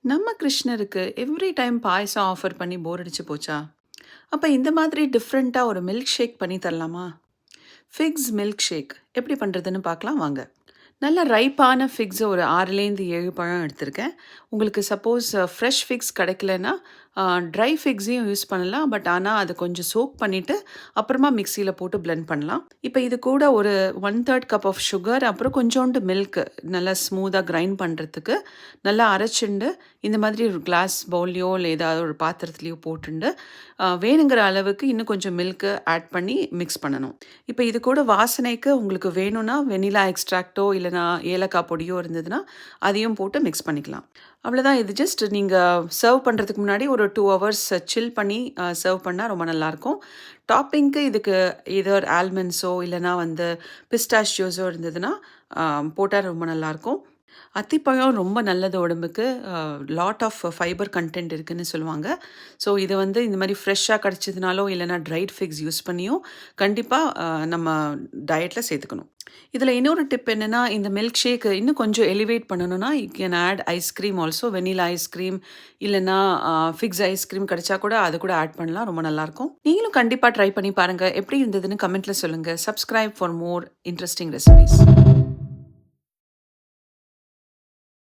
நம்ம கிருஷ்ணருக்கு every time பாயசம் offer பண்ணி போர் அடிச்சு போச்சா? அப்ப இந்த மாதிரி டிஃப்ரெண்ட்டா ஒரு மில்க் ஷேக் பண்ணி தரலாமா? ஃபிக்ஸ் மில்க் ஷேக் எப்படி பண்றதுன்னு பார்க்கலாம் வாங்க. நல்ல ரைப்பான ஃபிக்ஸ் ஒரு 6லேருந்து 7 பழம் எடுத்திருக்கேன். உங்களுக்கு சப்போஸ் ஃப்ரெஷ் ஃபிக்ஸ் கிடைக்கலன்னா, ட்ரை ஃபிக்ஸையும் யூஸ் பண்ணலாம். பட் ஆனா அத கொஞ்சம் சோக் பண்ணிட்டு, அப்புறமா மிக்ஸியில போட்டு பிளெண்ட் பண்ணலாம். இப்ப இது கூட ஒரு 1/3 கப் ஆஃப் சுகர், அப்புறம் கொஞ்சோண்டு மில்க் நல்லா ஸ்மூத்தா கிரைண்ட் பண்றதுக்கு நல்லா அரைச்சுண்டு, இந்த மாதிரி ஒரு கிளாஸ் பவுல்லயோ இல்ல ஏதாவது ஒரு பாத்திரத்திலயோ போட்டுண்டு, வேணுங்கிற அளவுக்கு இன்னும் கொஞ்சம் மில்க் ஆட் பண்ணி மிக்ஸ் பண்ணணும். இப்ப இது கூட வாசனைக்கு உங்களுக்கு வேணும்னா வெண்ணிலா எக்ஸ்ட்ராக்ட்டோ இல்லைனா ஏலக்காய் பொடியோ இருந்ததுன்னா அதையும் போட்டு மிக்ஸ் பண்ணிக்கலாம். அவ்வளோதான். இது ஜஸ்ட் நீங்க சர்வ் பண்ணுறதுக்கு முன்னாடி ஒரு 2 ஹவர்ஸ் சில் பண்ணி சர்வ் பண்ணால் ரொம்ப நல்லாயிருக்கும். டாப்பிங்க்கு இதுக்கு எதர் ஆல்மண்ட்ஸோ இல்லைனா வந்து பிஸ்டாஷியோஸோ இருந்ததுன்னா போட்டால் ரொம்ப நல்லாயிருக்கும். அத்திப்பழம் ரொம்ப நல்லது உடம்புக்கு. லாட் ஆஃப் ஃபைபர் கன்டென்ட் இருக்குன்னு சொல்லுவாங்க. ஸோ இது வந்து இந்த மாதிரி ஃப்ரெஷ்ஷாக கிடச்சதுனாலோ இல்லைனா ட்ரைட் ஃபிக்ஸ் யூஸ் பண்ணியும் கண்டிப்பாக நம்ம டயட்டில் சேர்த்துக்கணும். இதில் இன்னொரு டிப் என்னென்னா, இந்த மில்க் ஷேக் இன்னும் கொஞ்சம் எலிவேட் பண்ணணும்னா you can add ice cream also. Vanilla ice cream இல்லைனா ஃபிக்ஸ் ஐஸ்கிரீம் கிடைச்சா கூட அது கூட ஆட் பண்ணலாம். ரொம்ப நல்லாயிருக்கும். நீங்களும் கண்டிப்பாக ட்ரை பண்ணி பாருங்கள். எப்படி இருந்ததுன்னு கமெண்ட்டில் சொல்லுங்கள். Subscribe for more interesting recipes.